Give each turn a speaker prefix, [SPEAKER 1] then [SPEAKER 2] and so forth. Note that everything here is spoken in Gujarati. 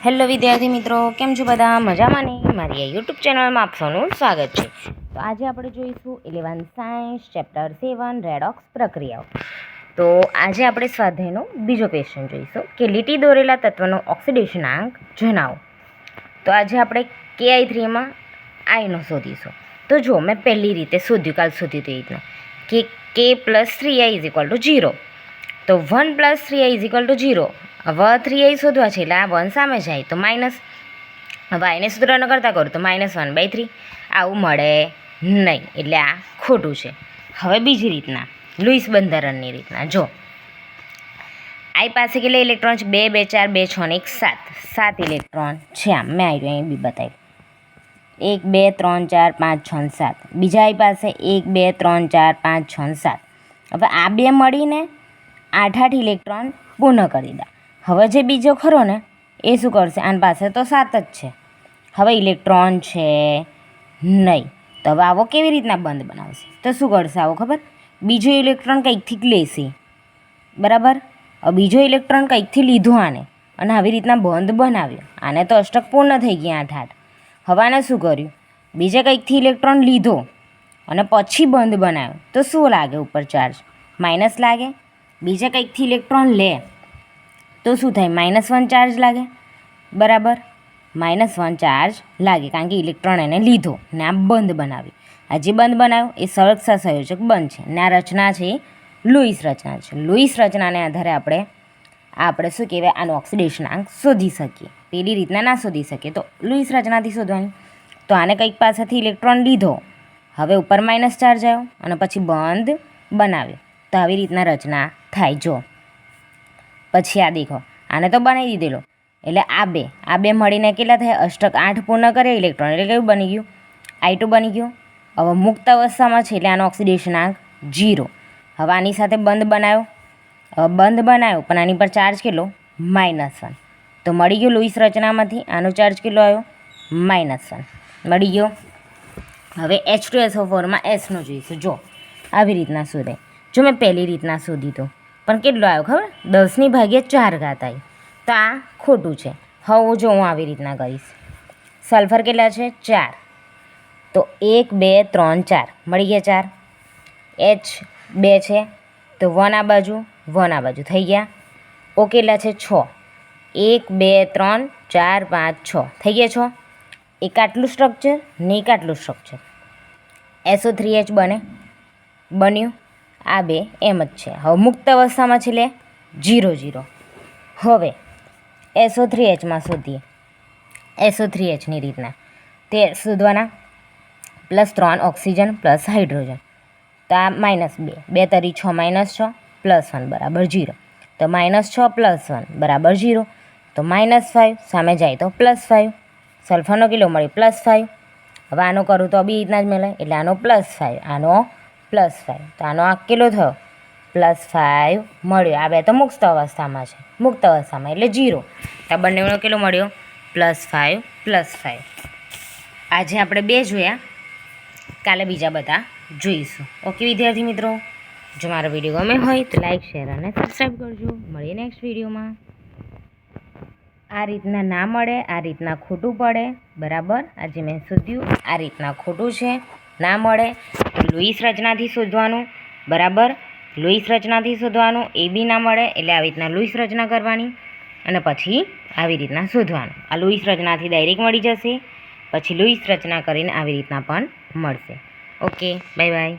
[SPEAKER 1] હેલો વિદ્યાર્થી મિત્રો, કેમ છો બધા? મજામાં નહીં? મારી આ યુટ્યુબ ચેનલમાં આપ સૌનું સ્વાગત છે. તો આજે આપણે જોઈશું 11 સાયન્સ ચેપ્ટર 7 રેડોક્સ પ્રક્રિયાઓ. તો આજે આપણે સ્વાધ્યાયનો બીજો ક્વેશ્ચન જોઈશું કે લીટી દોરેલા તત્વનો ઓક્સિડેશનાંક જણાવો. તો આજે આપણે KI3માં આઈનો શોધીશું. તો જો મેં પહેલી રીતે શોધ્યું, કાલ શોધ્યું તે રીતના કે K+3i = 0. તો 1 + 3i = 0. હવે 3i શોધવા છે એટલે આ 1 સામે જાય તો માઇનસ. હવે આઈને સૂત્ર ન કરતાં કરું તો -1/3 આવું મળે નહીં, એટલે આ ખોટું છે. હવે બીજી રીતના લુઈસ બંધારણની રીતના જો આઈ પાસે કેટલા ઇલેક્ટ્રોન છે? 2 2 4 2 6 ને 1 7. 7 ઇલેક્ટ્રોન છે. આમ મેં આવ્યું અહીં બી બતાવ્યું 1 2 3 4 5 6 ને 7. બીજા આઈ પાસે 1 2 3 4 5 6 ને 7. હવે આ બે મળીને 8 ઇલેક્ટ્રોન પૂર્ણ કરી દે. હવે જે બીજો ખરો ને એ શું કરશે? આની પાસે તો 7 જ છે, હવે ઇલેક્ટ્રોન છે નહીં. તો હવે આવો કેવી રીતના બંધ બનાવશે? તો શું કરશે આવો ખબર? બીજો ઇલેક્ટ્રોન કંઈકથી લેશે, બરાબર? હવે બીજો ઇલેક્ટ્રોન કંઈકથી લીધો આને અને આવી રીતના બંધ બનાવ્યો. આને તો અષ્ટક પૂર્ણ થઈ ગયા 8 8. હવે આને શું કર્યું? બીજે કંઈકથી ઇલેક્ટ્રોન લીધો અને પછી બંધ બનાવ્યો તો શું લાગે? ઉપર ચાર્જ માઇનસ લાગે. બીજે કંઈકથી ઇલેક્ટ્રોન લે તો શું થાય? -1 ચાર્જ લાગે, બરાબર? -1 ચાર્જ લાગે કારણ કે ઇલેક્ટ્રોન એને લીધો ને આ બંધ બનાવ્યું. આ જે બંધ બનાવ્યું એ સંરક્ષા સંયોજક બંધ છે ને આ રચના છે લુઈસ રચના છે. લુઈસ રચનાને આધારે આપણે શું કહેવાય? આનો ઓક્સિડેશનાંક શોધી શકીએ. પેલી રીતના ના શોધી શકીએ તો લુઈસ રચનાથી શોધવાની. તો આને કંઈક પાસેથી ઇલેક્ટ્રોન લીધો, હવે ઉપર માઇનસ ચાર્જ આવ્યો અને પછી બંધ બનાવ્યો તો આવી રીતના રચના થાય. જો પછી આ દેખો, આને તો બનાવી દીધેલો એટલે આ બે મળીને કેટલા થાય? અષ્ટક 8 પૂર્ણ કરે ઇલેક્ટ્રોન એટલે કેવું બની ગયું? I2 બની ગયું. હવે મુક્ત અવસ્થામાં છે એટલે આનો ઓક્સિડેશનાંક 0. હવે આની સાથે બંધ બનાવ્યો, હવે બંધ બનાવ્યો પણ આની પર ચાર્જ કેટલો? -1. તો મળી ગયો લુઈસ રચનામાંથી આનો ચાર્જ કેટલો આવ્યો? -1 મળી ગયો. હવે H2SO4માં Sનો જોઈશું. જો આવી રીતના શોધાય. જો મેં પહેલી રીતના શોધી તો પણ કેટલો આવ્યો ખબર? 10⁴ આવી. તો આ ખોટું છે. હવે જો હું આવી રીતના કરીશ, સલ્ફર કેટલા છે? 4. તો 1 2 3 4 મળી ગયા 4. H2 છે તો 1 આ બાજુ 1 આ બાજુ થઈ ગયા. O કેટલા છે? 6. 1 2 3 4 5 6 થઈ ગયા 6. એક આટલું સ્ટ્રક્ચર ને એક આટલું સ્ટ્રક્ચર. SO3H બન્યું. આ બે એમ જ છે. હવે મુક્ત અવસ્થામાં છે એટલે 0 0. હવે SO3Hમાં શોધીએ. SO3Hની રીતના તે શોધવાના +3 ઓક્સિજન + હાઇડ્રોજન. તો આ -2 2 તરી 6 -6 +1 = 0. તો -6 + 1 = 0. તો -5 સામે જાય તો +5. સલ્ફરનો કિલો મળે +5. હવે આનો કરું તો બી રીતના જ મળે એટલે આનો +5 આનો +5. તો આનો આ કેટલો થયો? +5 મળ્યો. આ બે તો મુક્ત અવસ્થામાં છે, મુક્ત અવસ્થામાં એટલે 0. તો બંનેનો કેટલો મળ્યો? +5 +5. આજે આપણે 2 જોયા, કાલે બીજા બધા જોઈશું. ઓકે વિદ્યાર્થી મિત્રો, જો મારો વિડીયો ગમે હોય તો લાઈક શેર અને સબસ્ક્રાઈબ કરજો. મળીએ નેક્સ્ટ વિડીયોમાં. આ રીતના ના મળે, આ રીતના ખોટું પડે, બરાબર? આજે મેં શોધ્યું આ રીતના ખોટું છે, ના મળે તો લુઈસ રચનાથી શોધવાનું, બરાબર? લુઈસ રચનાથી શોધવાનું. એ બી ના મળે એટલે આવી રીતના લુઈસ રચના કરવાની અને પછી આવી રીતના શોધવાનું. આ લુઈસ રચનાથી ડાયરેક્ટ મળી જશે, પછી લુઈસ રચના કરીને આવી રીતના પણ મળશે. Okay, bye bye.